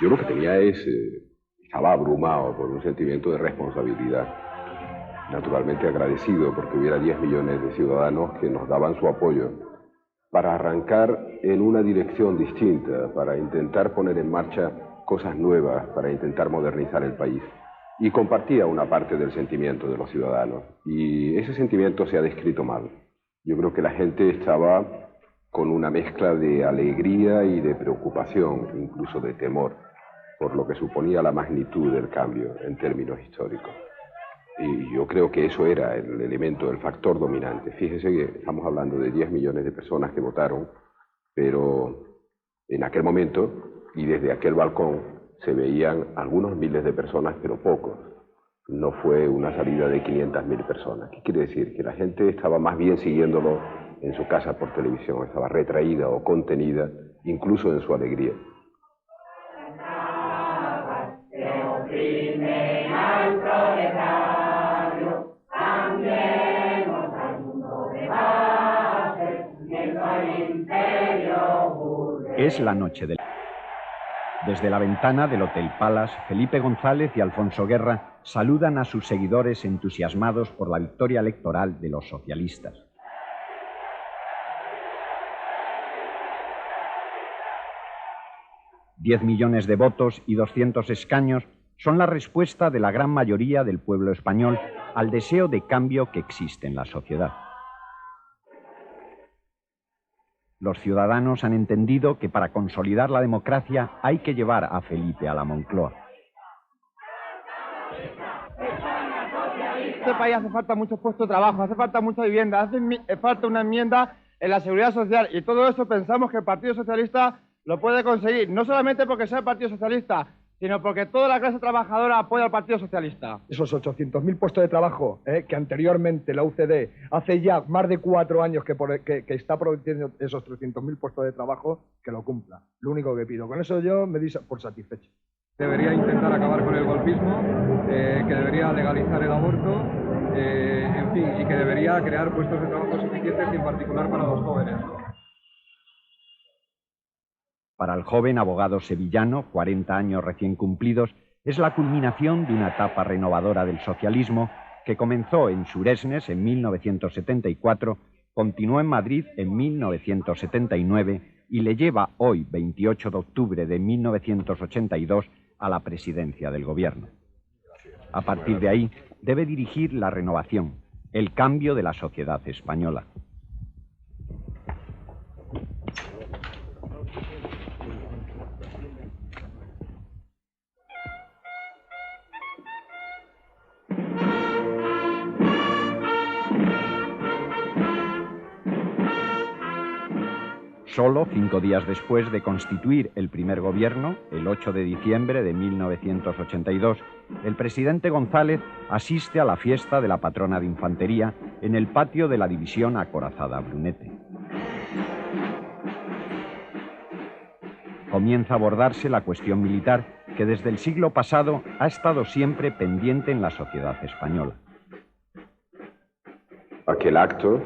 Yo lo que tenía estaba abrumado por un sentimiento de responsabilidad. Naturalmente agradecido porque hubiera 10 millones de ciudadanos que nos daban su apoyo para arrancar en una dirección distinta, para intentar poner en marcha cosas nuevas, para intentar modernizar el país. Y compartía una parte del sentimiento de los ciudadanos. Y ese sentimiento se ha descrito mal. Yo creo que la gente estaba con una mezcla de alegría y de preocupación, incluso de temor, por lo que suponía la magnitud del cambio en términos históricos. Y yo creo que eso era el elemento, el factor dominante. Fíjese que estamos hablando de 10 millones de personas que votaron, pero en aquel momento y desde aquel balcón se veían algunos miles de personas, pero pocos. No fue una salida de 500.000 personas. ¿Qué quiere decir? Que la gente estaba más bien siguiéndolo en su casa por televisión, estaba retraída o contenida, incluso en su alegría. Es la noche del... Desde la ventana del Hotel Palace, Felipe González y Alfonso Guerra saludan a sus seguidores entusiasmados por la victoria electoral de los socialistas. $10 millones de votos y 200 escaños son la respuesta de la gran mayoría del pueblo español al deseo de cambio que existe en la sociedad. Los ciudadanos han entendido que para consolidar la democracia hay que llevar a Felipe a la Moncloa. En este país hace falta muchos puestos de trabajo, hace falta mucha vivienda, hace falta una enmienda en la seguridad social y todo eso pensamos que el Partido Socialista lo puede conseguir, no solamente porque sea el Partido Socialista, sino porque toda la clase trabajadora apoya al Partido Socialista. Esos 800.000 puestos de trabajo que anteriormente la UCD hace ya más de 4 años que está prometiendo esos 300.000 puestos de trabajo, que lo cumpla. Lo único que pido. Con eso yo me di por satisfecho. Debería intentar acabar con el golpismo, que debería legalizar el aborto, en fin, y que debería crear puestos de trabajo suficientes y en particular para los jóvenes. Para el joven abogado sevillano, 40 años recién cumplidos, es la culminación de una etapa renovadora del socialismo que comenzó en Suresnes en 1974, continuó en Madrid en 1979 y le lleva hoy, 28 de octubre de 1982, a la presidencia del gobierno. A partir de ahí, debe dirigir la renovación, el cambio de la sociedad española. Solo 5 días después de constituir el primer gobierno, el 8 de diciembre de 1982, el presidente González asiste a la fiesta de la patrona de infantería en el patio de la división acorazada Brunete. Comienza a abordarse la cuestión militar que desde el siglo pasado ha estado siempre pendiente en la sociedad española. Aquel acto,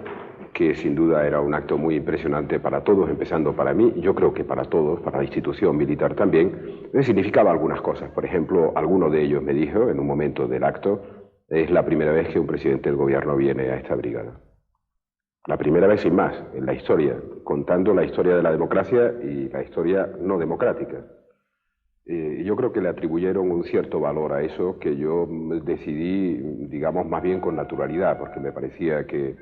que sin duda era un acto muy impresionante para todos, empezando para mí, yo creo que para todos, para la institución militar también, significaba algunas cosas. Por ejemplo, alguno de ellos me dijo en un momento del acto, es la primera vez que un presidente del gobierno viene a esta brigada. La primera vez sin más, en la historia, contando la historia de la democracia y la historia no democrática. Yo creo que le atribuyeron un cierto valor a eso que yo decidí, digamos, más bien con naturalidad, porque me parecía que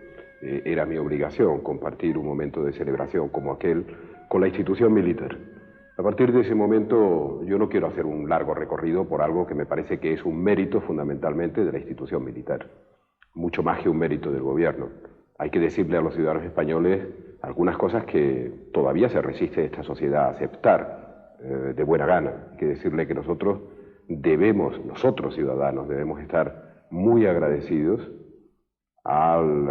era mi obligación compartir un momento de celebración como aquel con la institución militar. A partir de ese momento yo no quiero hacer un largo recorrido por algo que me parece que es un mérito fundamentalmente de la institución militar, mucho más que un mérito del gobierno. Hay que decirle a los ciudadanos españoles algunas cosas que todavía se resiste esta sociedad a aceptar de buena gana. Hay que decirle que nosotros ciudadanos, debemos estar muy agradecidos al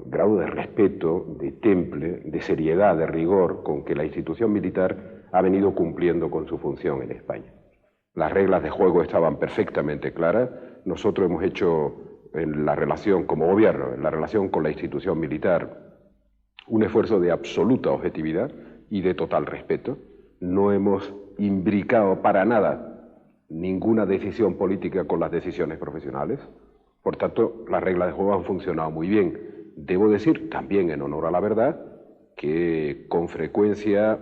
grado de respeto, de temple, de seriedad, de rigor con que la institución militar ha venido cumpliendo con su función en España. Las reglas de juego estaban perfectamente claras. Nosotros hemos hecho en la relación como gobierno, en la relación con la institución militar, un esfuerzo de absoluta objetividad y de total respeto. No hemos imbricado para nada ninguna decisión política con las decisiones profesionales. Por tanto, las reglas de juego han funcionado muy bien. Debo decir, también en honor a la verdad, que con frecuencia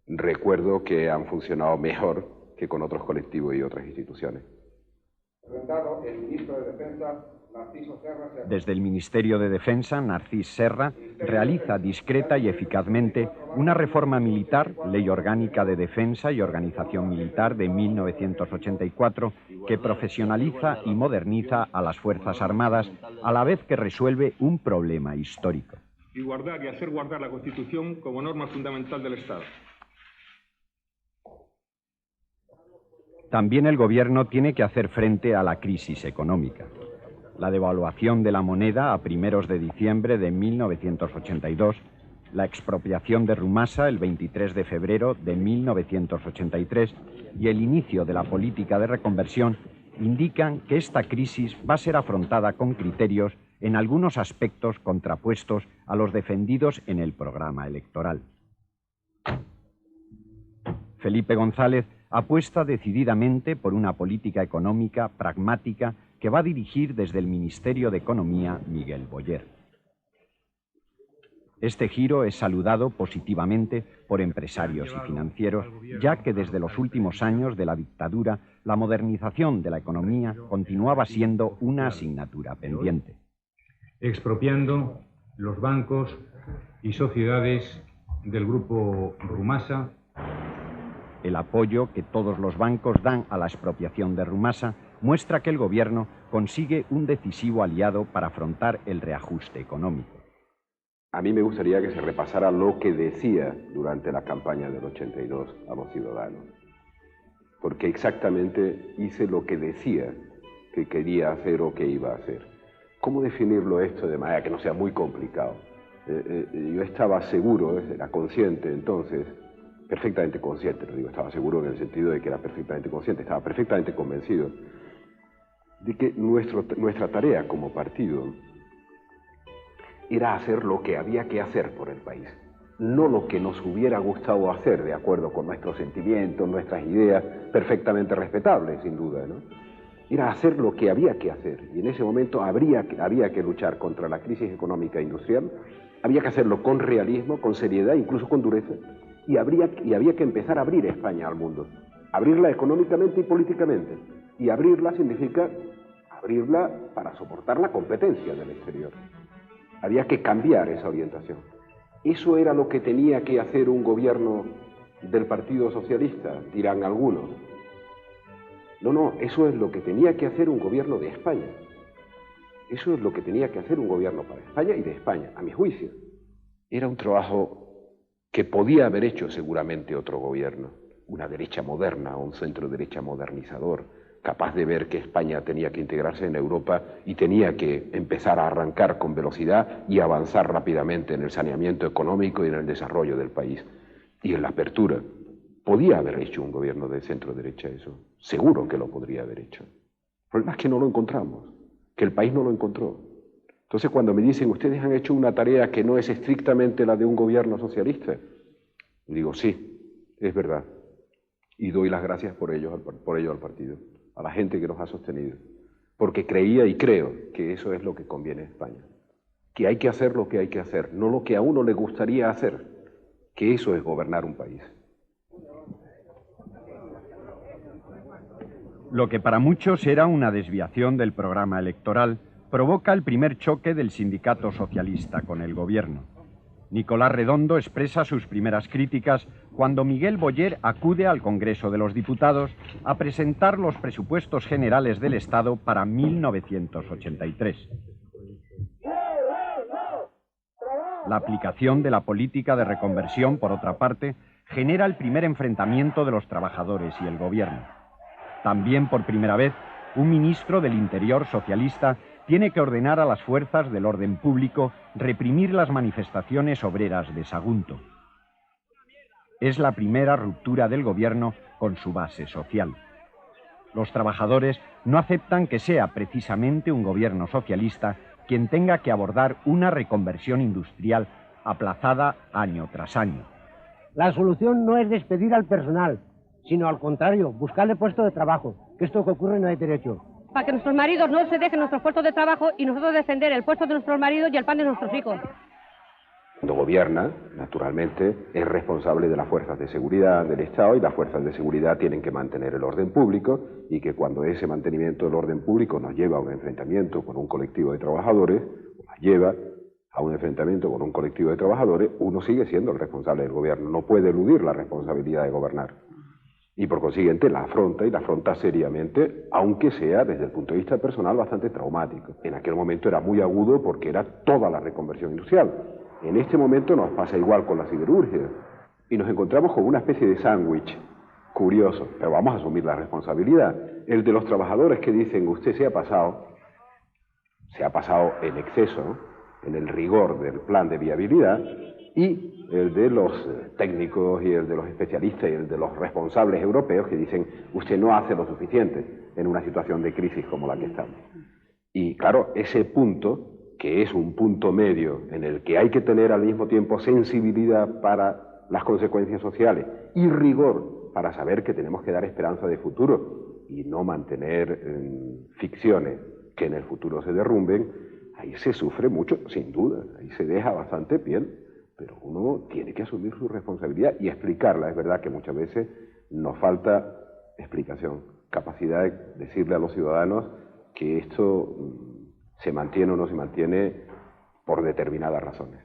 recuerdo que han funcionado mejor que con otros colectivos y otras instituciones. El ministro de Defensa, Narciso Serra. Desde el Ministerio de Defensa, Narcís Serra realiza discreta y eficazmente una reforma militar, Ley Orgánica de Defensa y Organización Militar de 1984, que profesionaliza y moderniza a las Fuerzas Armadas, a la vez que resuelve un problema histórico. Y guardar y hacer guardar la Constitución como norma fundamental del Estado. También el Gobierno tiene que hacer frente a la crisis económica. La devaluación de la moneda a primeros de diciembre de 1982, la expropiación de Rumasa el 23 de febrero de 1983 y el inicio de la política de reconversión indican que esta crisis va a ser afrontada con criterios en algunos aspectos contrapuestos a los defendidos en el programa electoral. Felipe González apuesta decididamente por una política económica pragmática que va a dirigir desde el Ministerio de Economía Miguel Boyer. Este giro es saludado positivamente por empresarios y financieros, ya que desde los últimos años de la dictadura la modernización de la economía continuaba siendo una asignatura pendiente. Expropiando los bancos y sociedades del grupo Rumasa. El apoyo que todos los bancos dan a la expropiación de Rumasa muestra que el Gobierno consigue un decisivo aliado para afrontar el reajuste económico. A mí me gustaría que se repasara lo que decía durante la campaña del 82 a los ciudadanos, porque exactamente hice lo que decía que quería hacer o que iba a hacer. ¿Cómo definirlo esto de manera que no sea muy complicado? Yo estaba seguro, era consciente entonces, perfectamente consciente, lo digo, estaba seguro en el sentido de que era perfectamente consciente, estaba perfectamente convencido de que nuestra tarea como partido era hacer lo que había que hacer por el país, no lo que nos hubiera gustado hacer de acuerdo con nuestros sentimientos, nuestras ideas, perfectamente respetables, sin duda, ¿no? Era hacer lo que había que hacer, y en ese momento había que luchar contra la crisis económica e industrial, había que hacerlo con realismo, con seriedad, incluso con dureza, y había que empezar a abrir España al mundo, abrirla económicamente y políticamente, y abrirla significa abrirla para soportar la competencia del exterior. Había que cambiar esa orientación. Eso era lo que tenía que hacer un gobierno del Partido Socialista, dirán algunos. No, eso es lo que tenía que hacer un gobierno de España. Eso es lo que tenía que hacer un gobierno para España y de España, a mi juicio. Era un trabajo que podía haber hecho seguramente otro gobierno, una derecha moderna, un centro derecha modernizador, capaz de ver que España tenía que integrarse en Europa y tenía que empezar a arrancar con velocidad y avanzar rápidamente en el saneamiento económico y en el desarrollo del país y en la apertura. Podía haber hecho un gobierno de centro derecha eso, seguro que lo podría haber hecho. El problema es que no lo encontramos, que el país no lo encontró. Entonces cuando me dicen, ustedes han hecho una tarea que no es estrictamente la de un gobierno socialista, digo, sí, es verdad. Y doy las gracias por ello al partido, a la gente que nos ha sostenido. Porque creía y creo que eso es lo que conviene a España. Que hay que hacer lo que hay que hacer, no lo que a uno le gustaría hacer, que eso es gobernar un país. Lo que para muchos era una desviación del programa electoral provoca el primer choque del sindicato socialista con el gobierno. Nicolás Redondo expresa sus primeras críticas cuando Miguel Boyer acude al Congreso de los Diputados a presentar los presupuestos generales del Estado para 1983. La aplicación de la política de reconversión, por otra parte, genera el primer enfrentamiento de los trabajadores y el gobierno. También por primera vez, un ministro del Interior socialista tiene que ordenar a las fuerzas del orden público reprimir las manifestaciones obreras de Sagunto. Es la primera ruptura del gobierno con su base social. Los trabajadores no aceptan que sea precisamente un gobierno socialista quien tenga que abordar una reconversión industrial aplazada año tras año. La solución no es despedir al personal, sino al contrario, buscarle puestos de trabajo, que esto que ocurre no es derecho. Para que nuestros maridos no se dejen nuestros puestos de trabajo y nosotros defender el puesto de nuestros maridos y el pan de nuestros hijos. Cuando gobierna, naturalmente, es responsable de las fuerzas de seguridad del Estado y las fuerzas de seguridad tienen que mantener el orden público y que cuando ese mantenimiento del orden público nos lleva a un enfrentamiento con un colectivo de trabajadores, o nos lleva a un enfrentamiento con un colectivo de trabajadores, uno sigue siendo el responsable del gobierno, no puede eludir la responsabilidad de gobernar. Y por consiguiente la afronta seriamente, aunque sea desde el punto de vista personal bastante traumático. En aquel momento era muy agudo porque era toda la reconversión industrial. En este momento nos pasa igual con la siderurgia y nos encontramos con una especie de sándwich curioso, pero vamos a asumir la responsabilidad. El de los trabajadores que dicen usted se ha pasado en exceso, ¿no?, en el rigor del plan de viabilidad, y el de los técnicos y el de los especialistas y el de los responsables europeos que dicen usted no hace lo suficiente en una situación de crisis como la que estamos. Y claro, ese punto, que es un punto medio en el que hay que tener al mismo tiempo sensibilidad para las consecuencias sociales y rigor para saber que tenemos que dar esperanza de futuro y no mantener ficciones que en el futuro se derrumben, ahí se sufre mucho, sin duda, ahí se deja bastante piel, pero uno tiene que asumir su responsabilidad y explicarla. Es verdad que muchas veces nos falta explicación, capacidad de decirle a los ciudadanos que esto se mantiene o no se mantiene por determinadas razones.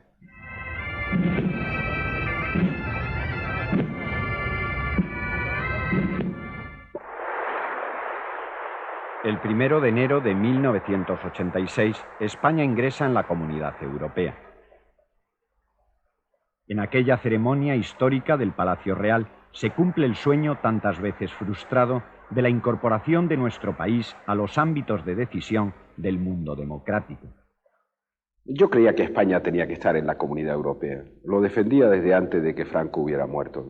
El 1 de enero de 1986, España ingresa en la Comunidad Europea. En aquella ceremonia histórica del Palacio Real se cumple el sueño tantas veces frustrado de la incorporación de nuestro país a los ámbitos de decisión del mundo democrático. Yo creía que España tenía que estar en la Comunidad Europea. Lo defendía desde antes de que Franco hubiera muerto.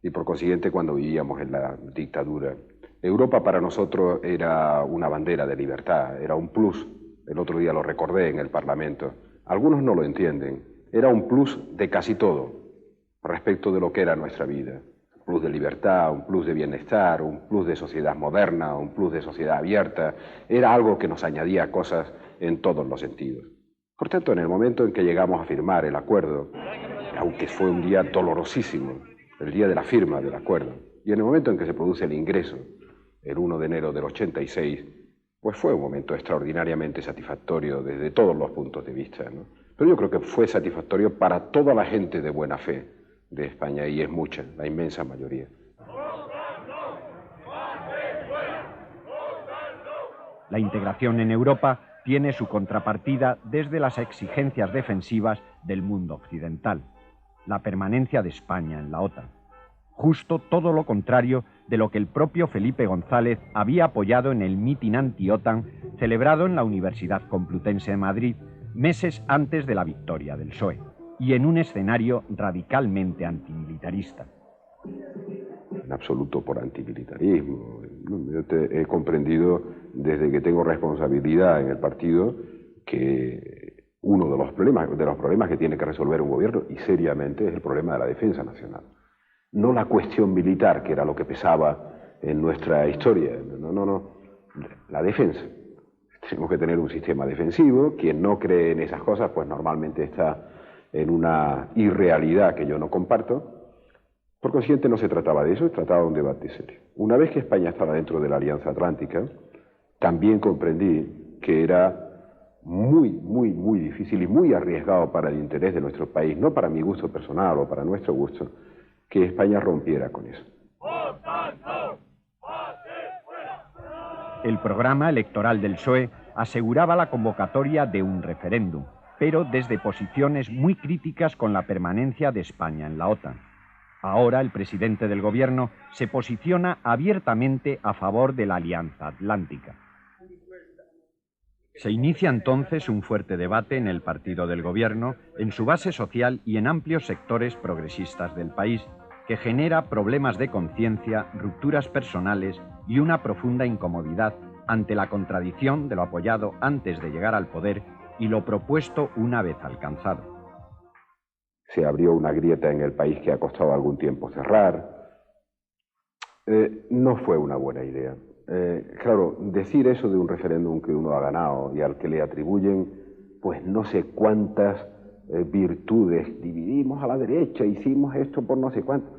Y por consiguiente cuando vivíamos en la dictadura. Europa para nosotros era una bandera de libertad, era un plus. El otro día lo recordé en el Parlamento. Algunos no lo entienden. Era un plus de casi todo respecto de lo que era nuestra vida. Un plus de libertad, un plus de bienestar, un plus de sociedad moderna, un plus de sociedad abierta. Era algo que nos añadía cosas en todos los sentidos. Por tanto, en el momento en que llegamos a firmar el acuerdo, aunque fue un día dolorosísimo, el día de la firma del acuerdo, y en el momento en que se produce el ingreso, el 1 de enero del 86, pues fue un momento extraordinariamente satisfactorio desde todos los puntos de vista, ¿no? Pero yo creo que fue satisfactorio para toda la gente de buena fe de España, y es mucha, la inmensa mayoría. La integración en Europa tiene su contrapartida desde las exigencias defensivas del mundo occidental, la permanencia de España en la OTAN. Justo todo lo contrario de lo que el propio Felipe González había apoyado en el mitin anti-OTAN celebrado en la Universidad Complutense de Madrid meses antes de la victoria del PSOE, y en un escenario radicalmente antimilitarista. En absoluto por antimilitarismo. Yo he comprendido desde que tengo responsabilidad en el partido que uno de los problemas que tiene que resolver un gobierno, y seriamente, es el problema de la defensa nacional. No la cuestión militar, que era lo que pesaba en nuestra historia. No. La defensa. Tenemos que tener un sistema defensivo. Quien no cree en esas cosas, pues normalmente está en una irrealidad que yo no comparto. Por consiguiente, no se trataba de eso, se trataba de un debate serio. Una vez que España estaba dentro de la Alianza Atlántica, también comprendí que era muy difícil y muy arriesgado para el interés de nuestro país, no para mi gusto personal o para nuestro gusto, que España rompiera con eso. El programa electoral del PSOE aseguraba la convocatoria de un referéndum, pero desde posiciones muy críticas con la permanencia de España en la OTAN. Ahora el presidente del gobierno se posiciona abiertamente a favor de la Alianza Atlántica. Se inicia entonces un fuerte debate en el partido del gobierno, en su base social y en amplios sectores progresistas del país, que genera problemas de conciencia, rupturas personales y una profunda incomodidad ante la contradicción de lo apoyado antes de llegar al poder y lo propuesto una vez alcanzado. Se abrió una grieta en el país que ha costado algún tiempo cerrar. No fue una buena idea. Claro, decir eso de un referéndum que uno ha ganado y al que le atribuyen, pues no sé cuántas virtudes, dividimos a la derecha, hicimos esto por no sé cuánto.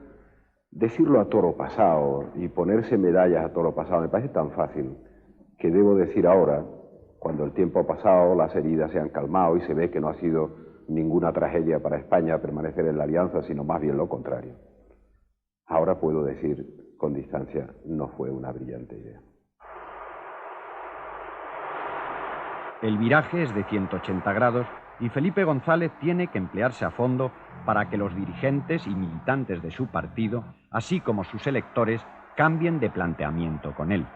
Decirlo a toro pasado y ponerse medallas a toro pasado me parece tan fácil que debo decir ahora, cuando el tiempo ha pasado, las heridas se han calmado y se ve que no ha sido ninguna tragedia para España permanecer en la alianza, sino más bien lo contrario. Ahora puedo decir con distancia, no fue una brillante idea. El viraje es de 180 grados y Felipe González tiene que emplearse a fondo para que los dirigentes y militantes de su partido, así como sus electores, cambien de planteamiento con él.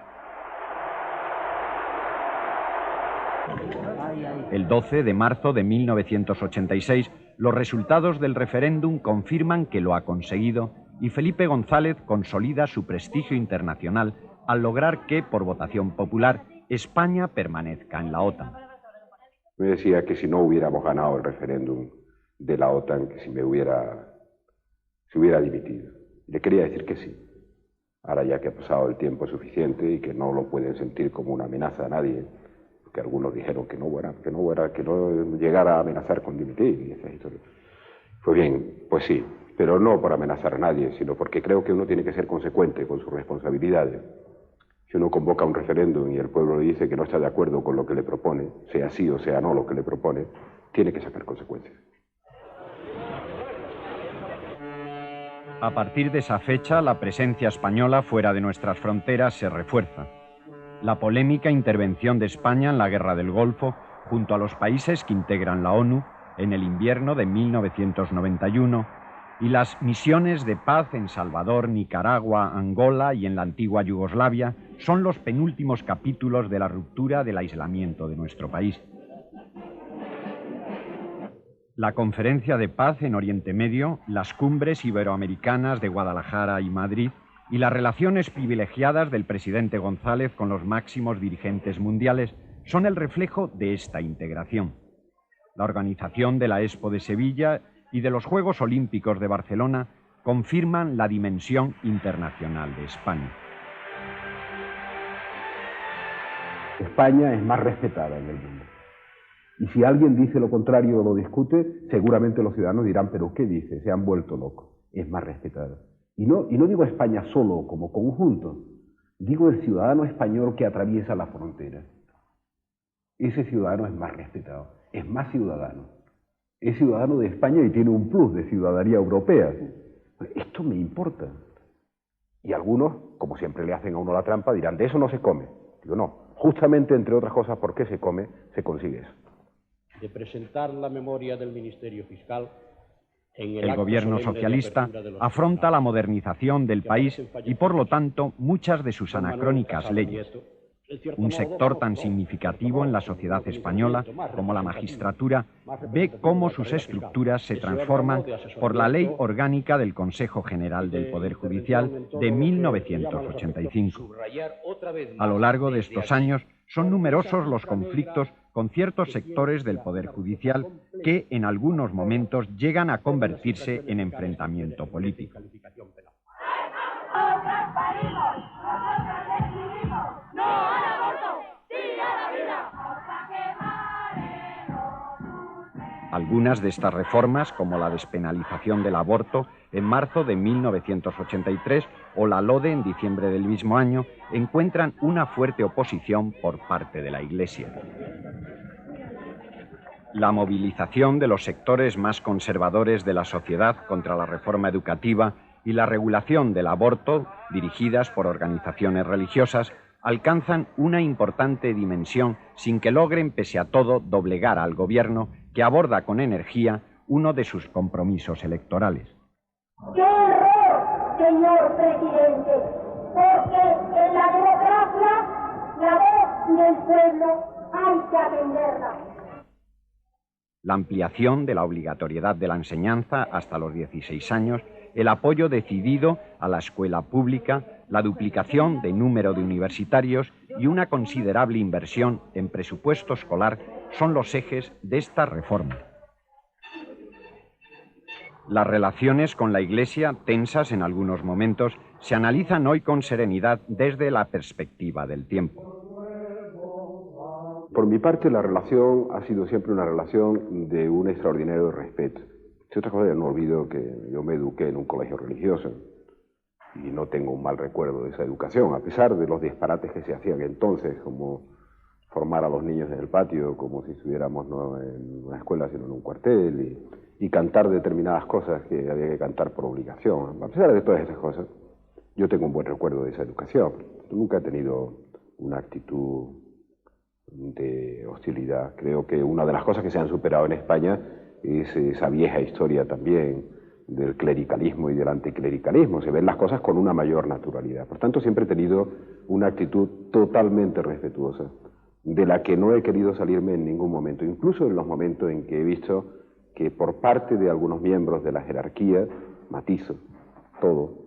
El 12 de marzo de 1986, los resultados del referéndum confirman que lo ha conseguido y Felipe González consolida su prestigio internacional al lograr que, por votación popular, España permanezca en la OTAN. Me decía que si no hubiéramos ganado el referéndum de la OTAN, que si se hubiera dimitido. Le quería decir que sí. Ahora ya que ha pasado el tiempo suficiente y que no lo pueden sentir como una amenaza a nadie, porque algunos dijeron que no llegara a amenazar con dimitir y esas historias. Pues bien, pues sí, pero no por amenazar a nadie, sino porque creo que uno tiene que ser consecuente con sus responsabilidades. Si uno convoca un referéndum y el pueblo le dice que no está de acuerdo con lo que le propone, sea sí o sea no lo que le propone, tiene que sacar consecuencias. A partir de esa fecha, la presencia española fuera de nuestras fronteras se refuerza. La polémica intervención de España en la Guerra del Golfo, junto a los países que integran la ONU, en el invierno de 1991, y las misiones de paz en Salvador, Nicaragua, Angola y en la antigua Yugoslavia, son los penúltimos capítulos de la ruptura del aislamiento de nuestro país. La Conferencia de Paz en Oriente Medio, las cumbres iberoamericanas de Guadalajara y Madrid y las relaciones privilegiadas del presidente González con los máximos dirigentes mundiales son el reflejo de esta integración. La organización de la Expo de Sevilla y de los Juegos Olímpicos de Barcelona confirman la dimensión internacional de España. España es más respetada en el mundo. Y si alguien dice lo contrario o lo discute, seguramente los ciudadanos dirán, ¿pero qué dice? Se han vuelto locos. Es más respetada. Y no digo España solo como conjunto, digo el ciudadano español que atraviesa la frontera. Ese ciudadano es más respetado, es más ciudadano. Es ciudadano de España y tiene un plus de ciudadanía europea. Esto me importa. Y algunos, como siempre le hacen a uno la trampa, dirán, de eso no se come. Digo, no, justamente entre otras cosas, ¿por qué se come? Se consigue eso. De presentar la memoria del Ministerio Fiscal. El gobierno socialista afronta la modernización del país y, por lo tanto, muchas de sus anacrónicas leyes. Un sector tan significativo en la sociedad española como la magistratura ve cómo sus estructuras se transforman por la Ley Orgánica del Consejo General del Poder Judicial de 1985. A lo largo de estos años son numerosos los conflictos con ciertos sectores del Poder Judicial que en algunos momentos llegan a convertirse en enfrentamiento político. Algunas de estas reformas, como la despenalización del aborto en marzo de 1983 o la LODE en diciembre del mismo año, encuentran una fuerte oposición por parte de la Iglesia. La movilización de los sectores más conservadores de la sociedad contra la reforma educativa y la regulación del aborto, dirigidas por organizaciones religiosas, alcanzan una importante dimensión sin que logren, pese a todo, doblegar al gobierno que aborda con energía uno de sus compromisos electorales. ¡Qué error, señor presidente! Porque en la democracia la voz del pueblo hay que atenderla. La ampliación de la obligatoriedad de la enseñanza hasta los 16 años el apoyo decidido a la escuela pública, la duplicación de número de universitarios y una considerable inversión en presupuesto escolar son los ejes de esta reforma. Las relaciones con la Iglesia, tensas en algunos momentos, se analizan hoy con serenidad desde la perspectiva del tiempo. Por mi parte, la relación ha sido siempre una relación de un extraordinario respeto. Si otra cosa, no olvido que yo me eduqué en un colegio religioso y no tengo un mal recuerdo de esa educación, a pesar de los disparates que se hacían entonces, como formar a los niños en el patio, como si estuviéramos no en una escuela, sino en un cuartel, y cantar determinadas cosas que había que cantar por obligación. A pesar de todas esas cosas, yo tengo un buen recuerdo de esa educación. Nunca he tenido una actitud de hostilidad. Creo que una de las cosas que se han superado en España es esa vieja historia también del clericalismo y del anticlericalismo. Se ven las cosas con una mayor naturalidad. Por tanto, siempre he tenido una actitud totalmente respetuosa, de la que no he querido salirme en ningún momento, incluso en los momentos en que he visto que por parte de algunos miembros de la jerarquía, matizo todo,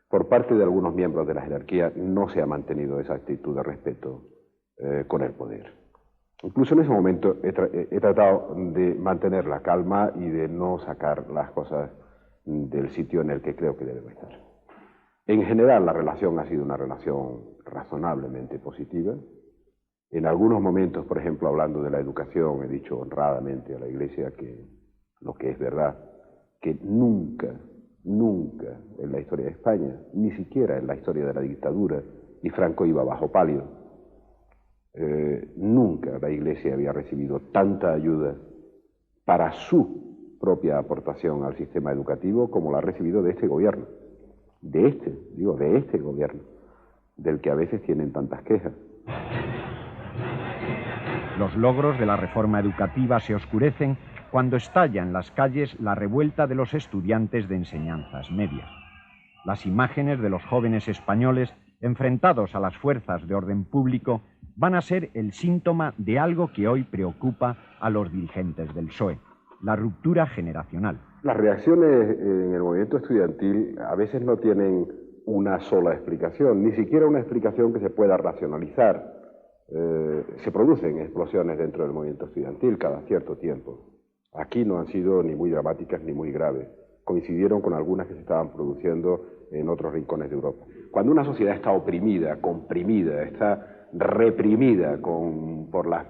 por parte de algunos miembros de la jerarquía no se ha mantenido esa actitud de respeto con el poder. Incluso en ese momento he tratado de mantener la calma y de no sacar las cosas del sitio en el que creo que deben estar. En general, la relación ha sido una relación razonablemente positiva. En algunos momentos, por ejemplo, hablando de la educación, he dicho honradamente a la Iglesia que lo que es verdad, que nunca en la historia de España, ni siquiera en la historia de la dictadura, y Franco iba bajo palio, nunca la Iglesia había recibido tanta ayuda para su propia aportación al sistema educativo como la ha recibido de este gobierno, de este gobierno, del que a veces tienen tantas quejas. Los logros de la reforma educativa se oscurecen cuando estalla en las calles la revuelta de los estudiantes de enseñanzas medias. Las imágenes de los jóvenes españoles enfrentados a las fuerzas de orden público van a ser el síntoma de algo que hoy preocupa a los dirigentes del PSOE, la ruptura generacional. Las reacciones en el movimiento estudiantil a veces no tienen una sola explicación, ni siquiera una explicación que se pueda racionalizar. Se producen explosiones dentro del movimiento estudiantil cada cierto tiempo. Aquí no han sido ni muy dramáticas ni muy graves. Coincidieron con algunas que se estaban produciendo en otros rincones de Europa. Cuando una sociedad está oprimida, comprimida, está reprimida por las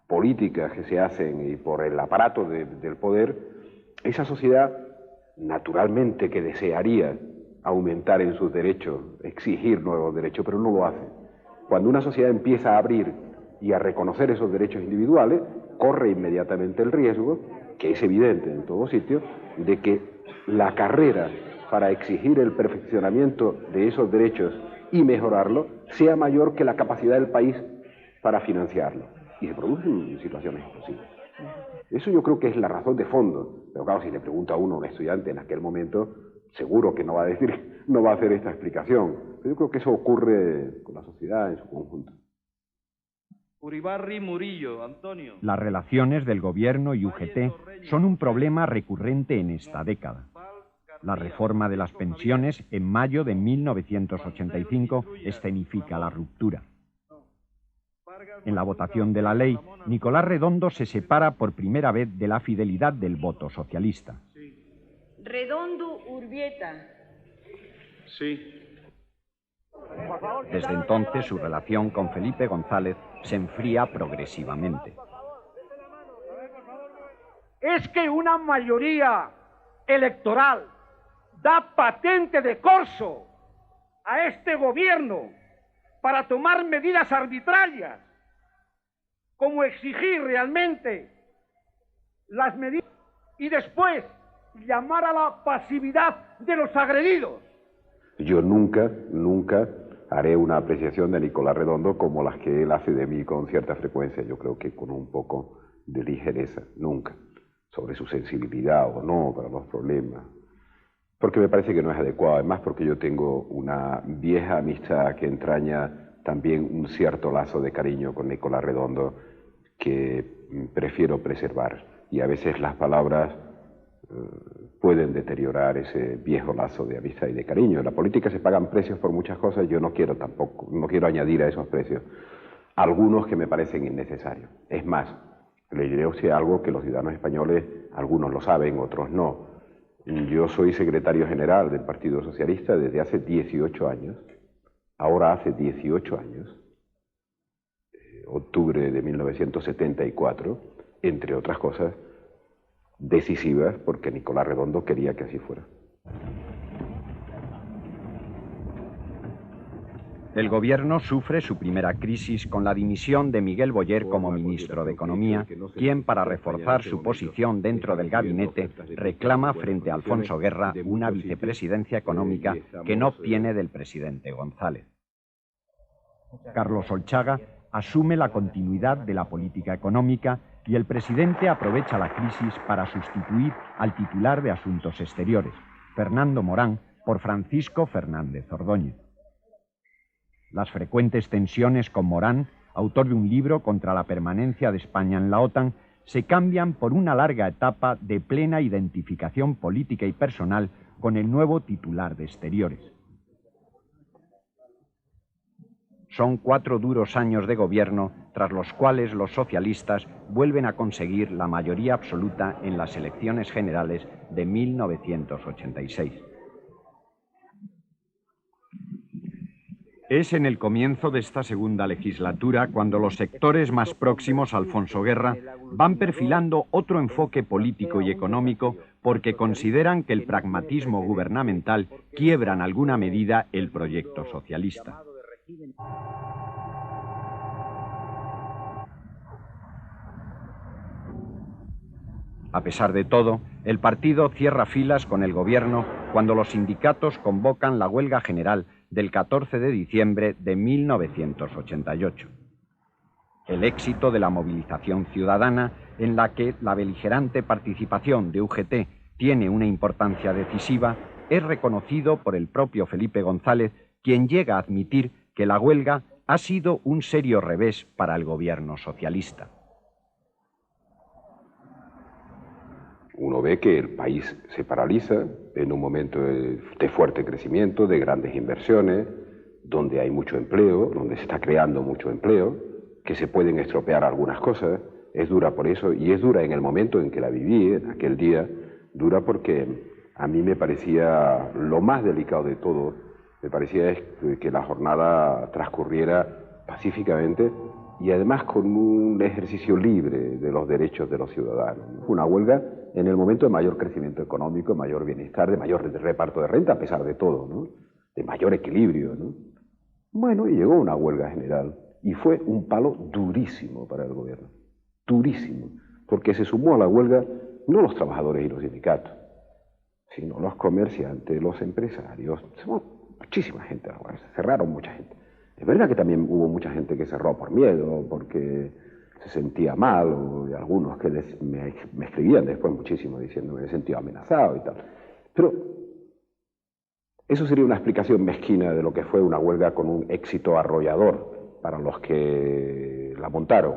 políticas que se hacen y por el aparato del poder, esa sociedad naturalmente que desearía aumentar en sus derechos, exigir nuevos derechos, pero no lo hace. Cuando una sociedad empieza a abrir y a reconocer esos derechos individuales, corre inmediatamente el riesgo, que es evidente en todo sitio, de que la carrera para exigir el perfeccionamiento de esos derechos y mejorarlo sea mayor que la capacidad del país para financiarlo. Y se producen situaciones explosivas. Eso yo creo que es la razón de fondo. Pero claro, si le pregunta a uno, un estudiante en aquel momento, seguro que no va a hacer esta explicación. Pero yo creo que eso ocurre con la sociedad en su conjunto. Uribarri Murillo, Antonio. Las relaciones del gobierno y UGT son un problema recurrente en esta década. La reforma de las pensiones en mayo de 1985 escenifica la ruptura. En la votación de la ley, Nicolás Redondo se separa por primera vez de la fidelidad del voto socialista. Redondo Urbieta. Sí. Desde entonces, su relación con Felipe González se enfría progresivamente. Es que una mayoría electoral da patente de corso a este gobierno para tomar medidas arbitrarias, como exigir realmente las medidas y después llamar a la pasividad de los agredidos. Yo nunca haré una apreciación de Nicolás Redondo como las que él hace de mí con cierta frecuencia. Yo creo que con un poco de ligereza, nunca, sobre su sensibilidad o no para los problemas. Porque me parece que no es adecuado, además porque yo tengo una vieja amistad que entraña también un cierto lazo de cariño con Nicolás Redondo que prefiero preservar. Y a veces las palabras pueden deteriorar ese viejo lazo de amistad y de cariño. En la política se pagan precios por muchas cosas, yo no quiero añadir a esos precios algunos que me parecen innecesarios. Es más, le diré a usted algo que los ciudadanos españoles, algunos lo saben, otros no. Yo soy secretario general del Partido Socialista desde hace 18 años, ahora hace 18 años, octubre de 1974, entre otras cosas decisivas, porque Nicolás Redondo quería que así fuera. El gobierno sufre su primera crisis con la dimisión de Miguel Boyer como ministro de Economía, quien, para reforzar su posición dentro del gabinete, reclama frente a Alfonso Guerra una vicepresidencia económica que no obtiene del presidente González. Carlos Olchaga asume la continuidad de la política económica y el presidente aprovecha la crisis para sustituir al titular de Asuntos Exteriores, Fernando Morán, por Francisco Fernández Ordóñez. Las frecuentes tensiones con Morán, autor de un libro contra la permanencia de España en la OTAN, se cambian por una larga etapa de plena identificación política y personal con el nuevo titular de Exteriores. Son 4 duros años de gobierno, tras los cuales los socialistas vuelven a conseguir la mayoría absoluta en las elecciones generales de 1986. Es en el comienzo de esta segunda legislatura cuando los sectores más próximos a Alfonso Guerra van perfilando otro enfoque político y económico porque consideran que el pragmatismo gubernamental quiebra en alguna medida el proyecto socialista. A pesar de todo, el partido cierra filas con el gobierno cuando los sindicatos convocan la huelga general del 14 de diciembre de 1988. El éxito de la movilización ciudadana, en la que la beligerante participación de UGT tiene una importancia decisiva, es reconocido por el propio Felipe González, quien llega a admitir que la huelga ha sido un serio revés para el gobierno socialista. Uno ve que el país se paraliza en un momento de fuerte crecimiento, de grandes inversiones, donde hay mucho empleo, donde se está creando mucho empleo, que se pueden estropear algunas cosas. Es dura por eso, y es dura en el momento en que la viví, en aquel día, dura porque a mí me parecía lo más delicado de todo, me parecía que la jornada transcurriera pacíficamente y además con un ejercicio libre de los derechos de los ciudadanos. Fue una huelga en el momento de mayor crecimiento económico, de mayor bienestar, de mayor reparto de renta, a pesar de todo, ¿no? De mayor equilibrio, ¿no? Bueno, y llegó una huelga general y fue un palo durísimo para el gobierno, durísimo, porque se sumó a la huelga no los trabajadores y los sindicatos, sino los comerciantes, los empresarios, muchísima gente, cerraron mucha gente. Es verdad que también hubo mucha gente que cerró por miedo, porque se sentía mal, o algunos que me escribían después muchísimo diciendo que me sentía amenazado y tal. Pero eso sería una explicación mezquina de lo que fue una huelga con un éxito arrollador para los que la montaron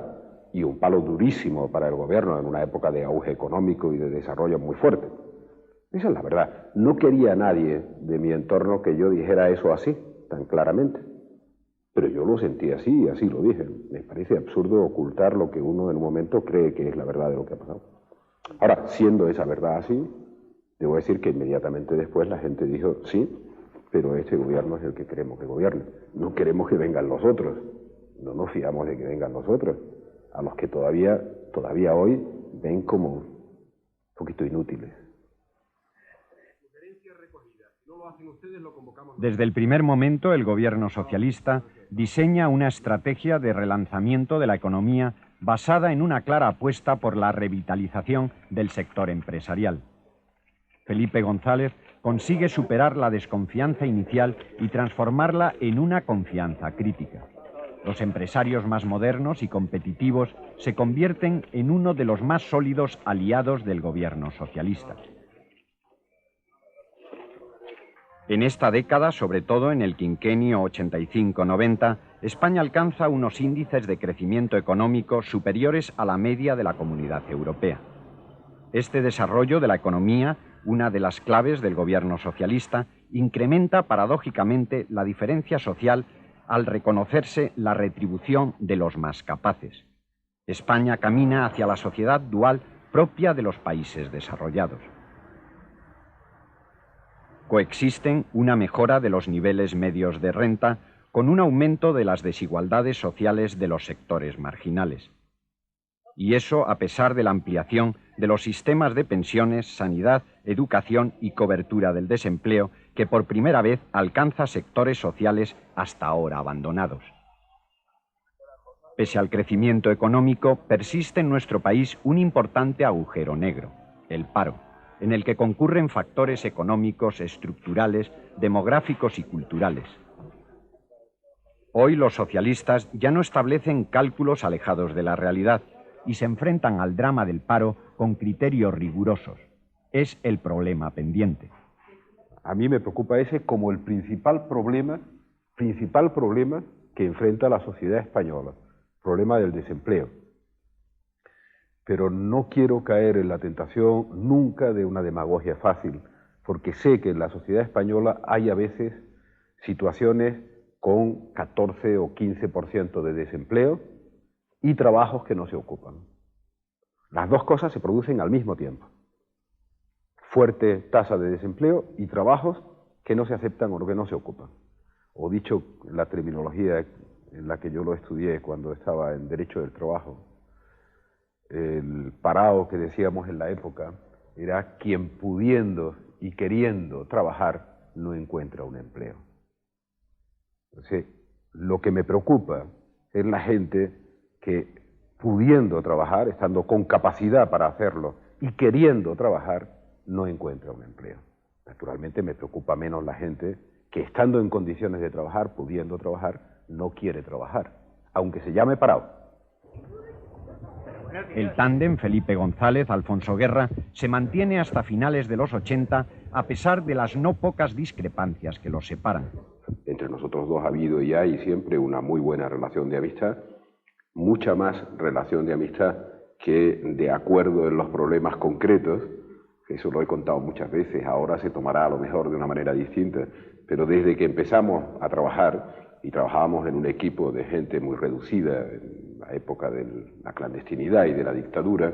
y un palo durísimo para el gobierno en una época de auge económico y de desarrollo muy fuerte. Esa es la verdad. No quería nadie de mi entorno que yo dijera eso así, tan claramente. Pero yo lo sentí así y así lo dije. Me parece absurdo ocultar lo que uno en un momento cree que es la verdad de lo que ha pasado. Ahora, siendo esa verdad así, debo decir que inmediatamente después la gente dijo, sí, pero este gobierno es el que queremos que gobierne. No queremos que vengan los otros. No nos fiamos de que vengan los otros. A los que todavía hoy ven como un poquito inútiles. Desde el primer momento, el gobierno socialista diseña una estrategia de relanzamiento de la economía basada en una clara apuesta por la revitalización del sector empresarial. Felipe González consigue superar la desconfianza inicial y transformarla en una confianza crítica. Los empresarios más modernos y competitivos se convierten en uno de los más sólidos aliados del gobierno socialista. En esta década, sobre todo en el quinquenio 85-90, España alcanza unos índices de crecimiento económico superiores a la media de la Comunidad Europea. Este desarrollo de la economía una de las claves del gobierno socialista, incrementa paradójicamente la diferencia social al reconocerse la retribución de los más capaces. España camina hacia la sociedad dual propia de los países desarrollados. Coexisten una mejora de los niveles medios de renta con un aumento de las desigualdades sociales de los sectores marginales. Y eso a pesar de la ampliación de los sistemas de pensiones, sanidad, educación y cobertura del desempleo, que por primera vez alcanza sectores sociales hasta ahora abandonados. Pese al crecimiento económico, persiste en nuestro país un importante agujero negro, el paro, en el que concurren factores económicos, estructurales, demográficos y culturales. Hoy los socialistas ya no establecen cálculos alejados de la realidad y se enfrentan al drama del paro con criterios rigurosos. Es el problema pendiente. A mí me preocupa ese como el principal problema que enfrenta la sociedad española, el problema del desempleo. Pero no quiero caer en la tentación nunca de una demagogia fácil, porque sé que en la sociedad española hay a veces situaciones con 14 o 15% de desempleo y trabajos que no se ocupan. Las dos cosas se producen al mismo tiempo. Fuerte tasa de desempleo y trabajos que no se aceptan o que no se ocupan. O dicho la terminología en la que yo lo estudié cuando estaba en Derecho del Trabajo, el parado que decíamos en la época era quien pudiendo y queriendo trabajar no encuentra un empleo. Entonces, lo que me preocupa es la gente que pudiendo trabajar, estando con capacidad para hacerlo y queriendo trabajar, no encuentra un empleo. Naturalmente me preocupa menos la gente que estando en condiciones de trabajar, pudiendo trabajar, no quiere trabajar, aunque se llame parado. El tándem Felipe González-Alfonso Guerra se mantiene hasta finales de los 80 a pesar de las no pocas discrepancias que los separan. Entre nosotros dos ha habido y hay siempre una muy buena relación de amistad, mucha más relación de amistad que de acuerdo en los problemas concretos. Eso lo he contado muchas veces, ahora se tomará a lo mejor de una manera distinta, pero desde que empezamos a trabajar, y trabajábamos en un equipo de gente muy reducida en la época de la clandestinidad y de la dictadura,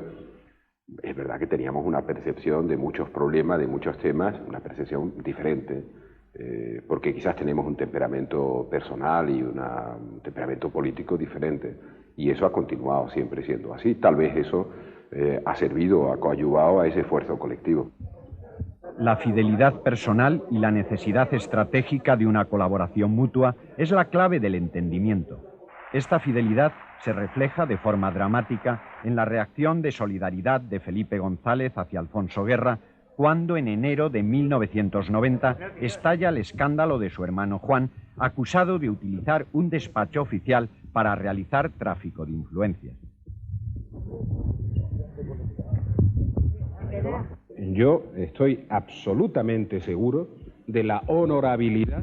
es verdad que teníamos una percepción de muchos problemas, de muchos temas, una percepción diferente, porque quizás tenemos un temperamento personal y un temperamento político diferente, y eso ha continuado siempre siendo así. Tal vez eso ha servido, ha coadyuvado a ese esfuerzo colectivo. La fidelidad personal y la necesidad estratégica de una colaboración mutua es la clave del entendimiento. Esta fidelidad se refleja de forma dramática en la reacción de solidaridad de Felipe González hacia Alfonso Guerra cuando en enero de 1990 estalla el escándalo de su hermano Juan, acusado de utilizar un despacho oficial para realizar tráfico de influencias. Yo estoy absolutamente seguro de la honorabilidad,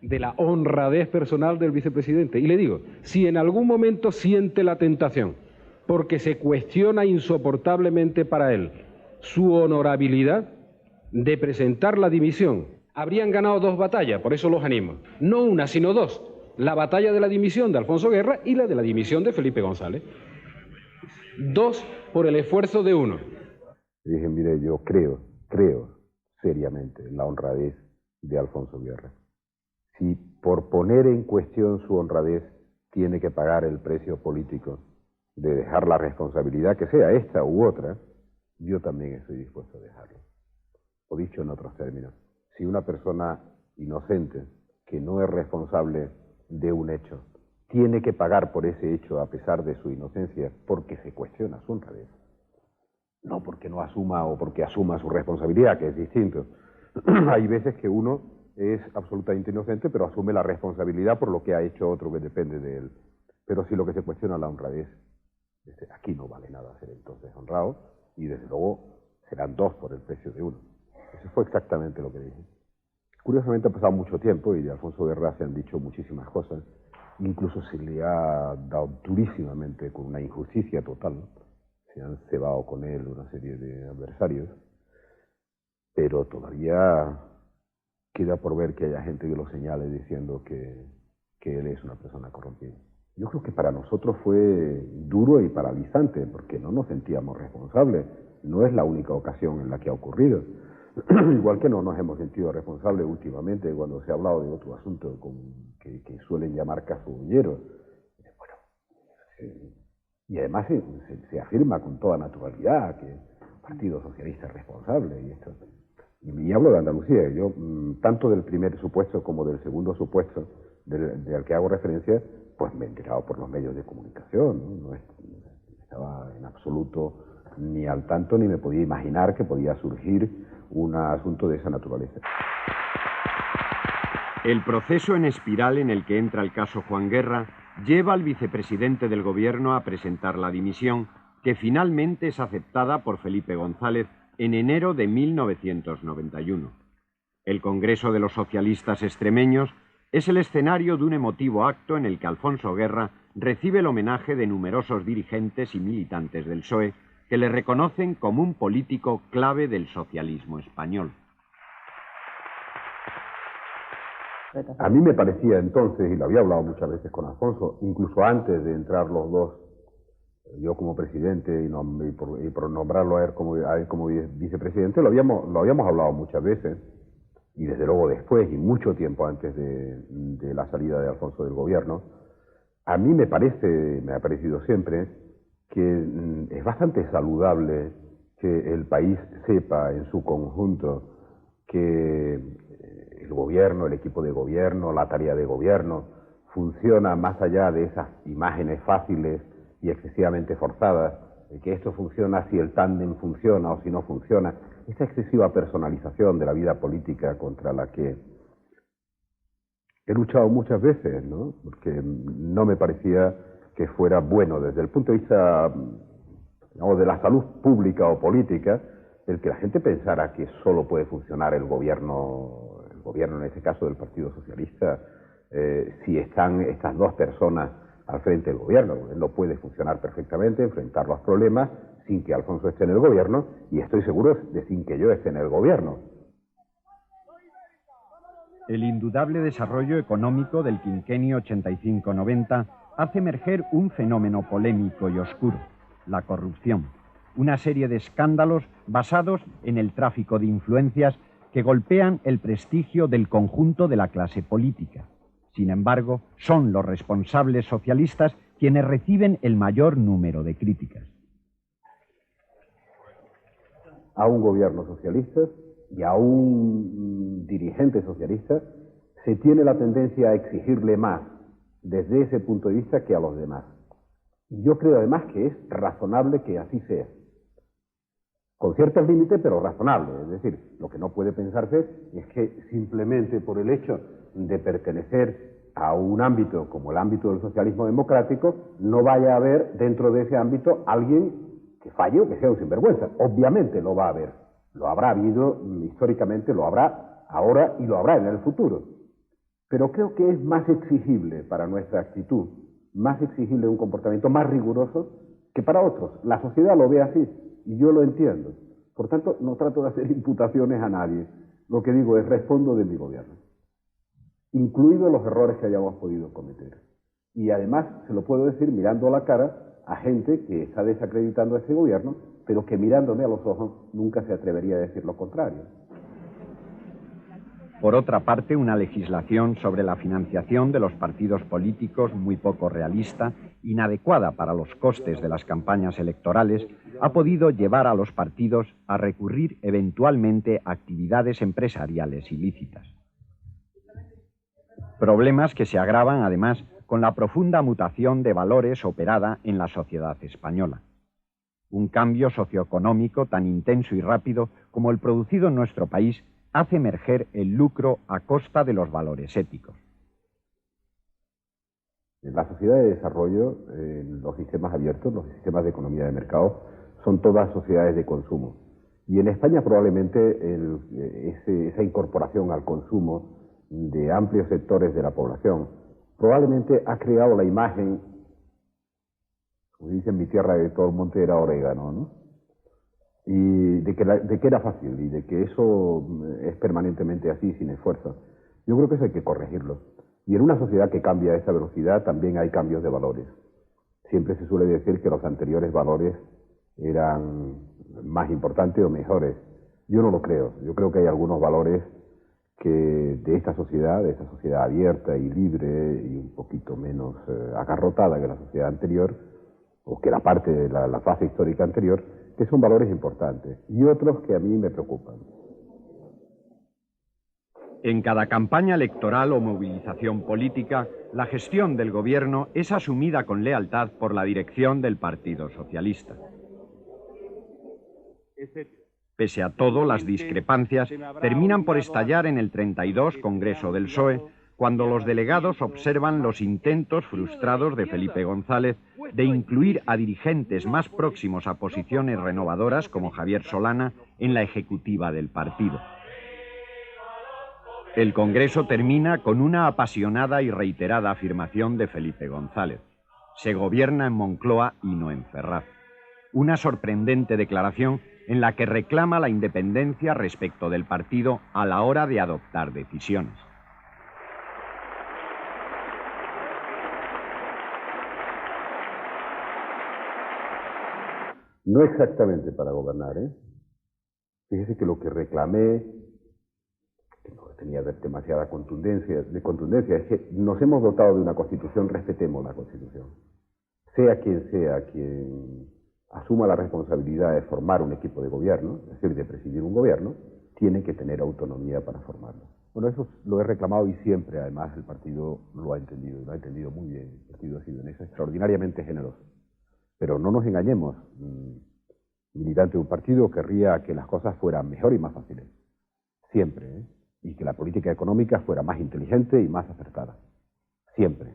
de la honradez personal del vicepresidente. Y le digo, si en algún momento siente la tentación, porque se cuestiona insoportablemente para él su honorabilidad de presentar la dimisión, habrían ganado dos batallas, por eso los animo. No una, sino dos. La batalla de la dimisión de Alfonso Guerra y la de la dimisión de Felipe González. Dos por el esfuerzo de uno. Dije, mire, yo creo seriamente en la honradez de Alfonso Guerra. Si por poner en cuestión su honradez tiene que pagar el precio político de dejar la responsabilidad, que sea esta u otra, yo también estoy dispuesto a dejarlo. O dicho en otros términos, si una persona inocente, que no es responsable de un hecho, tiene que pagar por ese hecho a pesar de su inocencia porque se cuestiona su honradez, no porque no asuma o porque asuma su responsabilidad, que es distinto. Hay veces que uno es absolutamente inocente, pero asume la responsabilidad por lo que ha hecho otro que depende de él. Pero si lo que se cuestiona es la honradez, aquí no vale nada ser entonces honrado, y desde luego serán dos por el precio de uno. Eso fue exactamente lo que dije. Curiosamente ha pasado mucho tiempo y de Alfonso Guerra se han dicho muchísimas cosas, incluso se le ha dado durísimamente con una injusticia total, ¿no? Se han cebado con él una serie de adversarios, pero todavía queda por ver que haya gente que lo señale diciendo que él es una persona corrompida. Yo creo que para nosotros fue duro y paralizante, porque no nos sentíamos responsables. No es la única ocasión en la que ha ocurrido. Igual que no nos hemos sentido responsables últimamente cuando se ha hablado de otro asunto que suelen llamar caso Ullero. Y además se afirma con toda naturalidad que el Partido Socialista es responsable. Y hablo de Andalucía. Yo, tanto del primer supuesto como del segundo supuesto del que hago referencia, pues me he enterado por los medios de comunicación. No estaba en absoluto ni al tanto, ni me podía imaginar que podía surgir un asunto de esa naturaleza. El proceso en espiral en el que entra el caso Juan Guerra lleva al vicepresidente del gobierno a presentar la dimisión, que finalmente es aceptada por Felipe González en enero de 1991. El Congreso de los Socialistas Extremeños es el escenario de un emotivo acto en el que Alfonso Guerra recibe el homenaje de numerosos dirigentes y militantes del PSOE que le reconocen como un político clave del socialismo español. A mí me parecía entonces, y lo había hablado muchas veces con Alfonso, incluso antes de entrar los dos, yo como presidente y por nombrarlo a él como vicepresidente, lo habíamos hablado muchas veces, y desde luego después, y mucho tiempo antes de la salida de Alfonso del gobierno. A mí me ha parecido siempre que es bastante saludable que el país sepa en su conjunto que el gobierno, el equipo de gobierno, la tarea de gobierno, funciona más allá de esas imágenes fáciles y excesivamente forzadas, que esto funciona si el tándem funciona o si no funciona. Esta excesiva personalización de la vida política contra la que he luchado muchas veces, ¿no? Porque no me parecía que fuera bueno desde el punto de vista de la salud pública o política, el que la gente pensara que solo puede funcionar el gobierno en este caso del Partido Socialista, si están estas dos personas al frente del gobierno. Él no puede funcionar perfectamente, enfrentar los problemas sin que Alfonso esté en el gobierno, y estoy seguro de sin que yo esté en el gobierno. El indudable desarrollo económico del quinquenio 85-90 hace emerger un fenómeno polémico y oscuro, la corrupción. Una serie de escándalos basados en el tráfico de influencias que golpean el prestigio del conjunto de la clase política. Sin embargo, son los responsables socialistas quienes reciben el mayor número de críticas. A un gobierno socialista y a un dirigente socialista se tiene la tendencia a exigirle más desde ese punto de vista que a los demás. Y yo creo además que es razonable que así sea. Con ciertos límites, pero razonable. Es decir, lo que no puede pensarse es que simplemente por el hecho de pertenecer a un ámbito como el ámbito del socialismo democrático, no vaya a haber dentro de ese ámbito alguien que falle o que sea un sinvergüenza. Obviamente lo va a haber. Lo habrá habido históricamente, lo habrá ahora y lo habrá en el futuro. Pero creo que es más exigible para nuestra actitud, más exigible un comportamiento más riguroso que para otros. La sociedad lo ve así y yo lo entiendo. Por tanto, no trato de hacer imputaciones a nadie. Lo que digo es respondo de mi gobierno, incluidos los errores que hayamos podido cometer. Y además se lo puedo decir mirando a la cara a gente que está desacreditando a ese gobierno, pero que mirándome a los ojos nunca se atrevería a decir lo contrario. Por otra parte, una legislación sobre la financiación de los partidos políticos muy poco realista, inadecuada para los costes de las campañas electorales, ha podido llevar a los partidos a recurrir eventualmente a actividades empresariales ilícitas. Problemas que se agravan, además, con la profunda mutación de valores operada en la sociedad española. Un cambio socioeconómico tan intenso y rápido como el producido en nuestro país hace emerger el lucro a costa de los valores éticos. En la sociedad de desarrollo, los sistemas abiertos, los sistemas de economía de mercado, son todas sociedades de consumo. Y en España probablemente esa incorporación al consumo de amplios sectores de la población probablemente ha creado la imagen, como dice en mi tierra, de todo el monte era orégano, ¿no? y de que era fácil y de que eso es permanentemente así, sin esfuerzo. Yo creo que eso hay que corregirlo. Y en una sociedad que cambia a esa velocidad también hay cambios de valores. Siempre se suele decir que los anteriores valores eran más importantes o mejores. Yo no lo creo. Yo creo que hay algunos valores que de esta sociedad abierta y libre y un poquito menos agarrotada que la sociedad anterior, o que era parte de la fase histórica anterior, que son valores importantes, y otros que a mí me preocupan. En cada campaña electoral o movilización política, la gestión del gobierno es asumida con lealtad por la dirección del Partido Socialista. Pese a todo, las discrepancias terminan por estallar en el 32 Congreso del PSOE, cuando los delegados observan los intentos frustrados de Felipe González de incluir a dirigentes más próximos a posiciones renovadoras, como Javier Solana, en la ejecutiva del partido. El Congreso termina con una apasionada y reiterada afirmación de Felipe González: se gobierna en Moncloa y no en Ferraz. Una sorprendente declaración en la que reclama la independencia respecto del partido a la hora de adoptar decisiones. No exactamente para gobernar, ¿eh? Fíjese que lo que reclamé, que no tenía demasiada contundencia, es que nos hemos dotado de una Constitución, respetemos la Constitución. Sea quien asuma la responsabilidad de formar un equipo de gobierno, es decir, de presidir un gobierno, tiene que tener autonomía para formarlo. Bueno, eso lo he reclamado y siempre, además, el partido lo ha entendido muy bien. El partido ha sido en eso extraordinariamente generoso. Pero no nos engañemos, militante de un partido querría que las cosas fueran mejor y más fáciles, siempre, ¿eh? Y que la política económica fuera más inteligente y más acertada, siempre.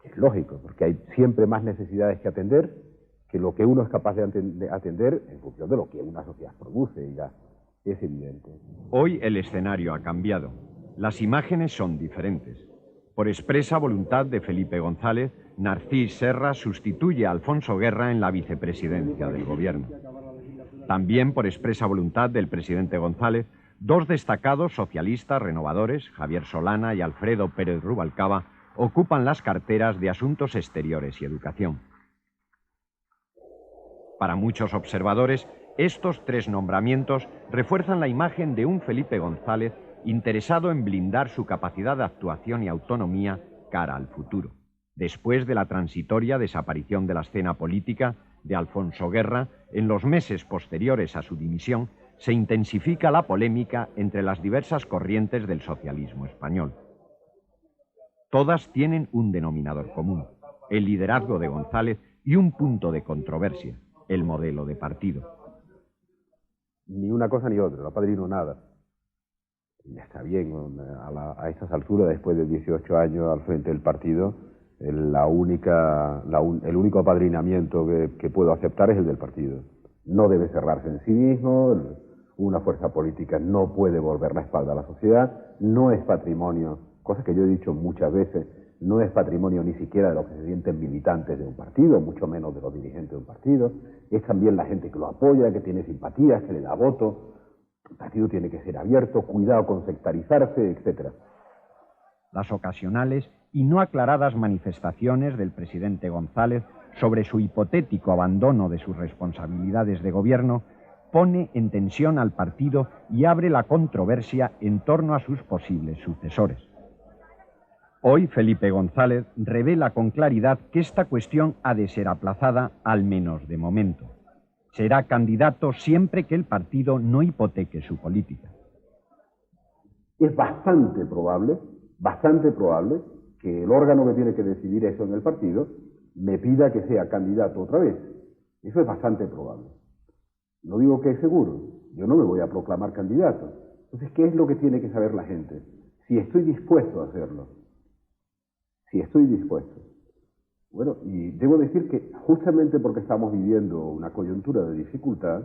Es lógico, porque hay siempre más necesidades que atender que lo que uno es capaz de atender en función de lo que una sociedad produce, y ya es evidente. Hoy el escenario ha cambiado. Las imágenes son diferentes. Por expresa voluntad de Felipe González, Narcís Serra sustituye a Alfonso Guerra en la vicepresidencia del gobierno. También por expresa voluntad del presidente González, dos destacados socialistas renovadores, Javier Solana y Alfredo Pérez Rubalcaba, ocupan las carteras de Asuntos Exteriores y Educación. Para muchos observadores, estos tres nombramientos refuerzan la imagen de un Felipe González interesado en blindar su capacidad de actuación y autonomía cara al futuro. Después de la transitoria desaparición de la escena política de Alfonso Guerra, en los meses posteriores a su dimisión, se intensifica la polémica entre las diversas corrientes del socialismo español. Todas tienen un denominador común: el liderazgo de González y un punto de controversia: el modelo de partido. Ni una cosa ni otra, no apadrino nada. Ya está bien, a estas alturas, después de 18 años al frente del partido, el único apadrinamiento que puedo aceptar es el del partido. No debe cerrarse en sí mismo, una fuerza política no puede volver la espalda a la sociedad, no es patrimonio, cosa que yo he dicho muchas veces, no es patrimonio ni siquiera de los que se sienten militantes de un partido, mucho menos de los dirigentes de un partido, es también la gente que lo apoya, que tiene simpatías, que le da voto. El partido tiene que ser abierto, cuidado con sectarizarse, etc. Las ocasionales y no aclaradas manifestaciones del presidente González sobre su hipotético abandono de sus responsabilidades de gobierno pone en tensión al partido y abre la controversia en torno a sus posibles sucesores. Hoy Felipe González revela con claridad que esta cuestión ha de ser aplazada, al menos de momento. Será candidato siempre que el partido no hipoteque su política. Es bastante probable que el órgano que tiene que decidir eso en el partido me pida que sea candidato otra vez. Eso es bastante probable. No digo que es seguro, yo no me voy a proclamar candidato. Entonces, ¿qué es lo que tiene que saber la gente? Si estoy dispuesto a hacerlo. Si estoy dispuesto. Bueno, y debo decir que justamente porque estamos viviendo una coyuntura de dificultad,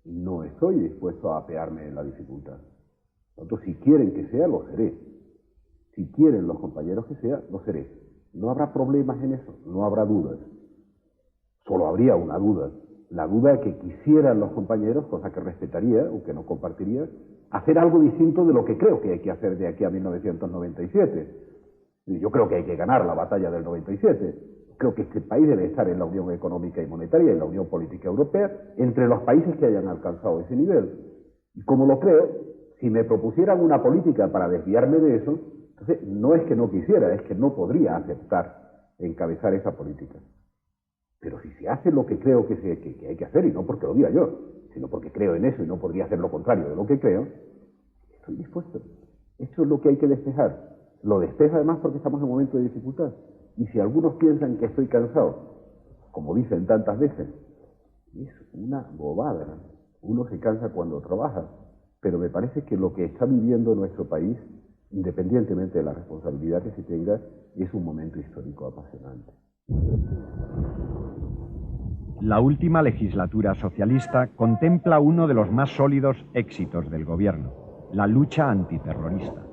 no estoy dispuesto a apearme en la dificultad. Entonces, si quieren que sea, lo seré. Si quieren los compañeros que sea, lo seré. No habrá problemas en eso, no habrá dudas. Solo habría una duda, la duda que quisieran los compañeros, cosa que respetaría o que no compartiría, hacer algo distinto de lo que creo que hay que hacer de aquí a 1997. Yo creo que hay que ganar la batalla del 97. Creo que este país debe estar en la Unión Económica y Monetaria, en la Unión Política Europea, entre los países que hayan alcanzado ese nivel. Y como lo creo, si me propusieran una política para desviarme de eso, entonces no es que no quisiera, es que no podría aceptar encabezar esa política. Pero si se hace lo que creo que hay que hacer, y no porque lo diga yo, sino porque creo en eso y no podría hacer lo contrario de lo que creo, estoy dispuesto. Esto es lo que hay que despejar. Lo despejo además porque estamos en un momento de dificultad. Y si algunos piensan que estoy cansado, como dicen tantas veces, es una bobada. Uno se cansa cuando trabaja. Pero me parece que lo que está viviendo nuestro país, independientemente de la responsabilidad que se tenga, es un momento histórico apasionante. La última legislatura socialista contempla uno de los más sólidos éxitos del gobierno, la lucha antiterrorista.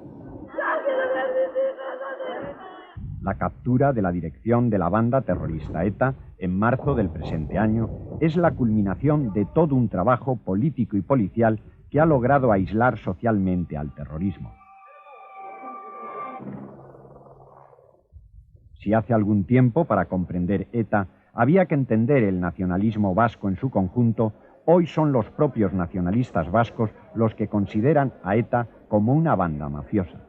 La captura de la dirección de la banda terrorista ETA en marzo del presente año es la culminación de todo un trabajo político y policial que ha logrado aislar socialmente al terrorismo. Si hace algún tiempo, para comprender ETA, había que entender el nacionalismo vasco en su conjunto, hoy son los propios nacionalistas vascos los que consideran a ETA como una banda mafiosa.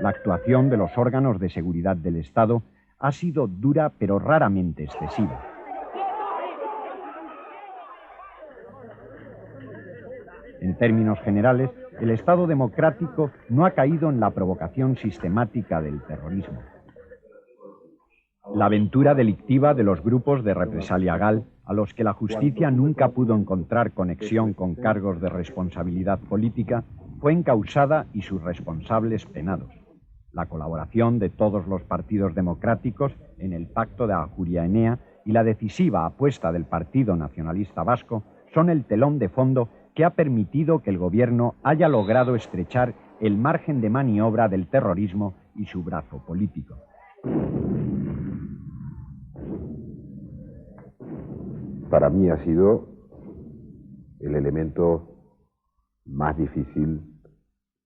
La actuación de los órganos de seguridad del Estado ha sido dura pero raramente excesiva. En términos generales, el Estado democrático no ha caído en la provocación sistemática del terrorismo. La aventura delictiva de los grupos de represalia GAL, a los que la justicia nunca pudo encontrar conexión con cargos de responsabilidad política, fue encausada y sus responsables penados. La colaboración de todos los partidos democráticos en el Pacto de Ajuria Enea y la decisiva apuesta del Partido Nacionalista Vasco son el telón de fondo que ha permitido que el gobierno haya logrado estrechar el margen de maniobra del terrorismo y su brazo político. Para mí ha sido el elemento más difícil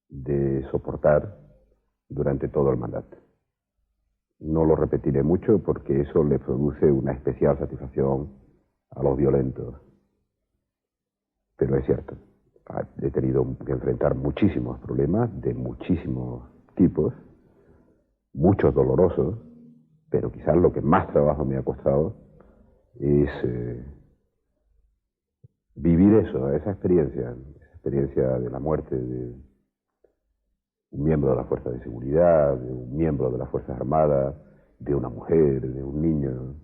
de soportar durante todo el mandato. No lo repetiré mucho porque eso le produce una especial satisfacción a los violentos. Pero es cierto, he tenido que enfrentar muchísimos problemas de muchísimos tipos, muchos dolorosos, pero quizás lo que más trabajo me ha costado es vivir eso, esa experiencia de la muerte de un miembro de la Fuerza de Seguridad, de un miembro de las Fuerzas Armadas, de una mujer, de un niño,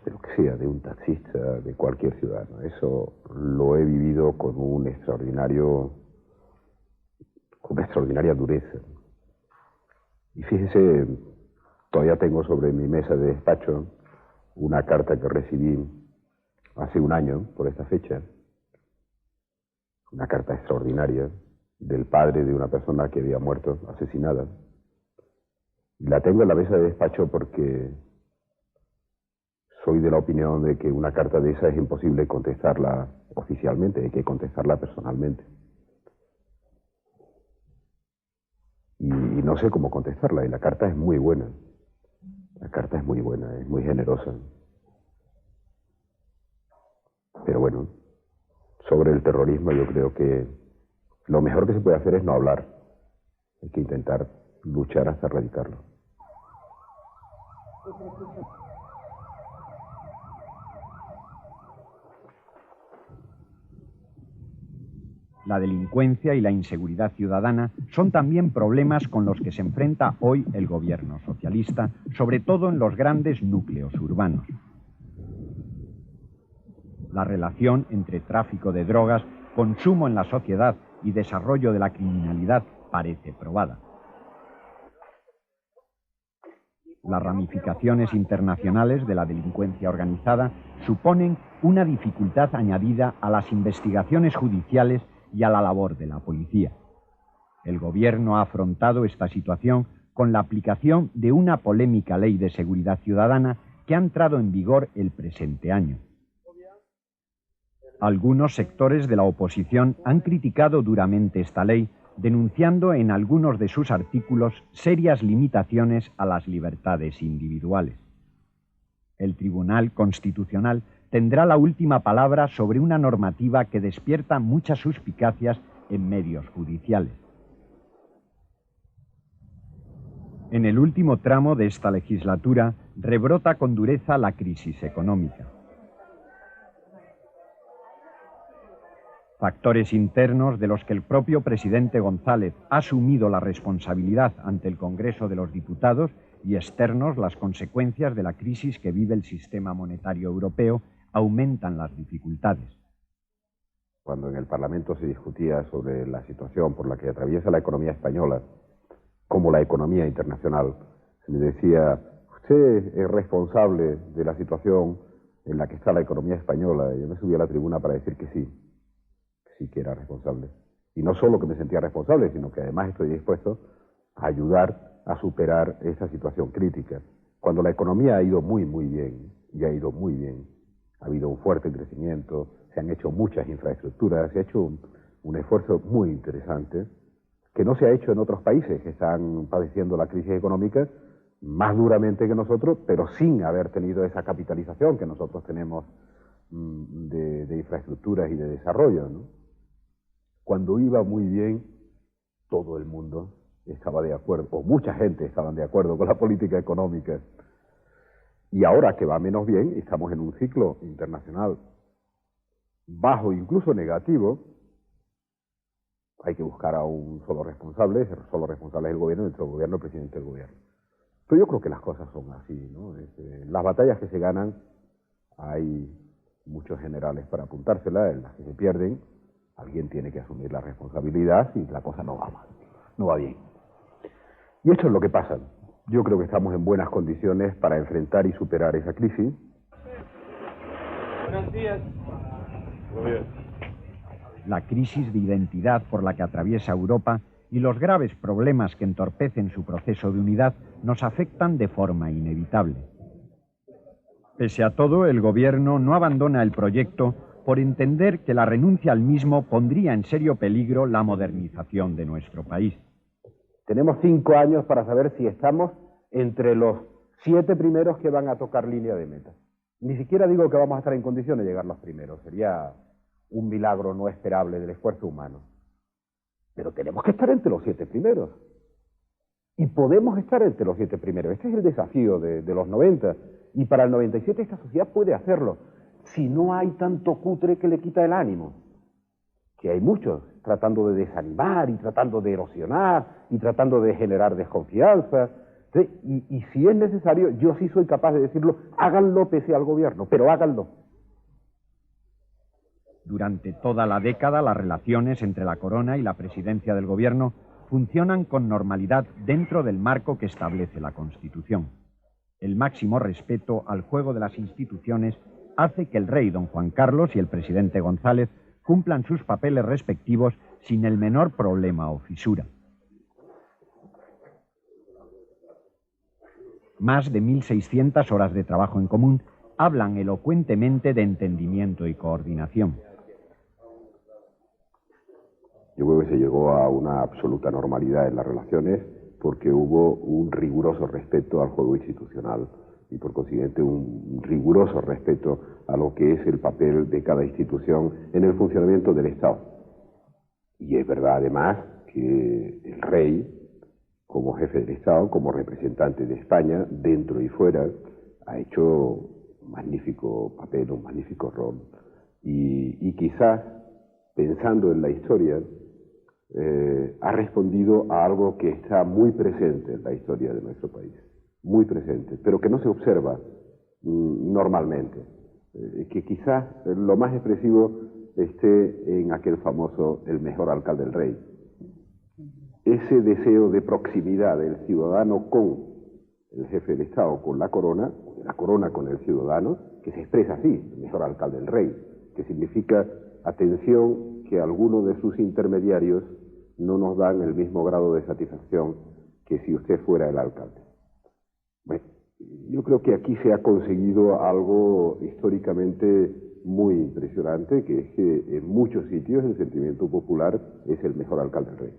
de lo que sea, de un taxista, de cualquier ciudadano. Eso lo he vivido con una extraordinaria dureza. Y fíjese, todavía tengo sobre mi mesa de despacho una carta que recibí hace un año, por esta fecha, una carta extraordinaria del padre de una persona que había muerto, asesinada. La tengo en la mesa de despacho porque soy de la opinión de que una carta de esa es imposible contestarla oficialmente, hay que contestarla personalmente. Y no sé cómo contestarla, y la carta es muy buena. La carta es muy buena, es muy generosa. Pero bueno, sobre el terrorismo yo creo que lo mejor que se puede hacer es no hablar. Hay que intentar luchar hasta erradicarlo. La delincuencia y la inseguridad ciudadana son también problemas con los que se enfrenta hoy el gobierno socialista, sobre todo en los grandes núcleos urbanos. La relación entre tráfico de drogas, consumo en la sociedad y desarrollo de la criminalidad parece probada. Las ramificaciones internacionales de la delincuencia organizada suponen una dificultad añadida a las investigaciones judiciales y a la labor de la policía. El gobierno ha afrontado esta situación con la aplicación de una polémica ley de seguridad ciudadana que ha entrado en vigor el presente año. Algunos sectores de la oposición han criticado duramente esta ley, denunciando en algunos de sus artículos serias limitaciones a las libertades individuales. El Tribunal Constitucional tendrá la última palabra sobre una normativa que despierta muchas suspicacias en medios judiciales. En el último tramo de esta legislatura rebrota con dureza la crisis económica. Factores internos de los que el propio presidente González ha asumido la responsabilidad ante el Congreso de los Diputados y externos las consecuencias de la crisis que vive el sistema monetario europeo aumentan las dificultades. Cuando en el Parlamento se discutía sobre la situación por la que atraviesa la economía española, como la economía internacional, se le decía, usted es responsable de la situación en la que está la economía española. Y yo me subí a la tribuna para decir que sí que era responsable. Y no solo que me sentía responsable, sino que además estoy dispuesto a ayudar a superar esta situación crítica. Cuando la economía ha ido muy bien, y ha ido muy bien, ha habido un fuerte crecimiento, se han hecho muchas infraestructuras, se ha hecho un esfuerzo muy interesante, que no se ha hecho en otros países que están padeciendo la crisis económica más duramente que nosotros, pero sin haber tenido esa capitalización que nosotros tenemos de infraestructuras y de desarrollo, ¿no? Cuando iba muy bien, todo el mundo estaba de acuerdo, o mucha gente estaba de acuerdo con la política económica. Y ahora que va menos bien, estamos en un ciclo internacional bajo, incluso negativo, hay que buscar a un solo responsable, ese solo responsable es el gobierno, dentro del gobierno el presidente del gobierno. Pero yo creo que las cosas son así, ¿no? Las batallas que se ganan, hay muchos generales para apuntárselas, en las que se pierden, alguien tiene que asumir la responsabilidad y la cosa no va mal, no va bien. Y esto es lo que pasa. Yo creo que estamos en buenas condiciones para enfrentar y superar esa crisis. Buenos días. Muy bien. La crisis de identidad por la que atraviesa Europa y los graves problemas que entorpecen su proceso de unidad nos afectan de forma inevitable. Pese a todo, el Gobierno no abandona el proyecto por entender que la renuncia al mismo pondría en serio peligro la modernización de nuestro país. Tenemos 5 años para saber si estamos entre los 7 primeros que van a tocar línea de meta. Ni siquiera digo que vamos a estar en condiciones de llegar los primeros, sería un milagro no esperable del esfuerzo humano. Pero tenemos que estar entre los 7 primeros. Y podemos estar entre los 7 primeros. Este es el desafío de los 90. Y para el 97 esta sociedad puede hacerlo. Si no hay tanto cutre que le quita el ánimo. Que hay muchos tratando de desanimar y tratando de erosionar y tratando de generar desconfianza. ¿Sí? Y si es necesario, yo sí soy capaz de decirlo, háganlo pese al gobierno, pero háganlo. Durante toda la década, las relaciones entre la Corona y la presidencia del Gobierno funcionan con normalidad dentro del marco que establece la Constitución. El máximo respeto al juego de las instituciones hace que el rey don Juan Carlos y el presidente González cumplan sus papeles respectivos sin el menor problema o fisura. Más de 1.600 horas de trabajo en común hablan elocuentemente de entendimiento y coordinación. Yo creo que se llegó a una absoluta normalidad en las relaciones porque hubo un riguroso respeto al juego institucional y por consiguiente un riguroso respeto a lo que es el papel de cada institución en el funcionamiento del Estado. Y es verdad además que el rey, como jefe del Estado, como representante de España, dentro y fuera, ha hecho un magnífico papel, un magnífico rol. Y quizás, pensando en la historia, ha respondido a algo que está muy presente en la historia de nuestro país, muy presente, pero que no se observa normalmente, que quizás lo más expresivo esté en aquel famoso "el mejor alcalde del rey". Ese deseo de proximidad del ciudadano con el jefe del Estado, con la corona, o de la corona con el ciudadano, que se expresa así, el mejor alcalde del rey, que significa atención que algunos de sus intermediarios no nos dan el mismo grado de satisfacción que si usted fuera el alcalde. Bueno, Yo creo que aquí se ha conseguido algo históricamente muy impresionante, que es que en muchos sitios el sentimiento popular es el mejor alcalde del rey.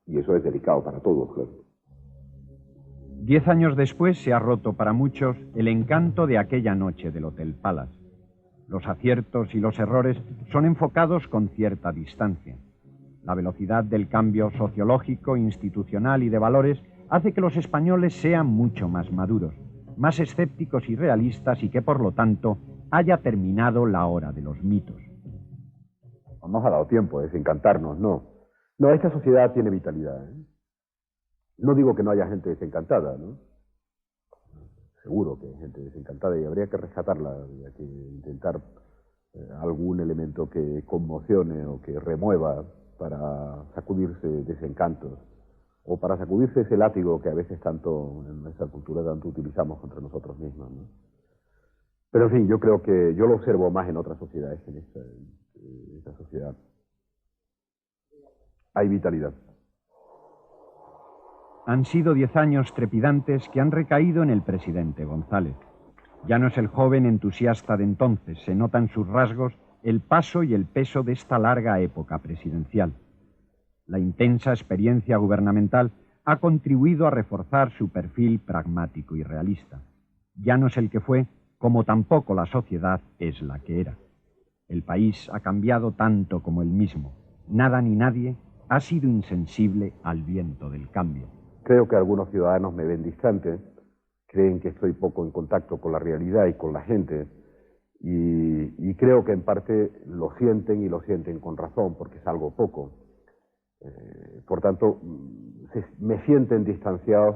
Y eso es delicado para todos, claro. 10 años después se ha roto para muchos el encanto de aquella noche del Hotel Palace. Los aciertos y los errores son enfocados con cierta distancia. La velocidad del cambio sociológico, institucional y de valores hace que los españoles sean mucho más maduros, más escépticos y realistas, y que por lo tanto haya terminado la hora de los mitos. No nos ha dado tiempo de desencantarnos, no. No, esta sociedad tiene vitalidad, ¿eh? No digo que no haya gente desencantada, ¿no? Seguro que hay gente desencantada y habría que rescatarla, habría que intentar algún elemento que conmocione o que remueva para sacudirse desencantos, o para sacudirse ese látigo que a veces tanto en nuestra cultura tanto utilizamos contra nosotros mismos, ¿no? Pero en fin, yo creo que yo lo observo más en otras sociedades que en esta sociedad. Hay vitalidad. Han sido 10 años trepidantes que han recaído en el presidente González. Ya no es el joven entusiasta de entonces, se nota en sus rasgos el paso y el peso de esta larga época presidencial. La intensa experiencia gubernamental ha contribuido a reforzar su perfil pragmático y realista. Ya no es el que fue, como tampoco la sociedad es la que era. El país ha cambiado tanto como él mismo. Nada ni nadie ha sido insensible al viento del cambio. Creo que algunos ciudadanos me ven distante, creen que estoy poco en contacto con la realidad y con la gente, y creo que en parte lo sienten, y lo sienten con razón, porque es algo poco. Por tanto, me sienten distanciados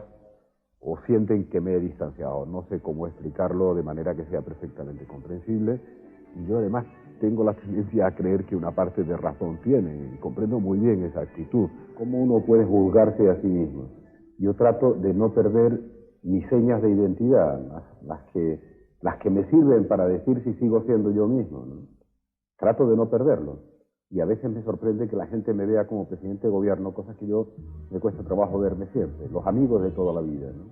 o sienten que me he distanciado. No sé cómo explicarlo de manera que sea perfectamente comprensible, y yo además tengo la tendencia a creer que una parte de razón tiene, y comprendo muy bien esa actitud. ¿Cómo uno puede juzgarse a sí mismo? Yo trato de no perder mis señas de identidad, las que me sirven para decir si sigo siendo yo mismo, ¿no? Trato de no perderlo. Y a veces me sorprende que la gente me vea como presidente de gobierno, cosas que yo me cuesta trabajo verme siempre. Los amigos de toda la vida, ¿no?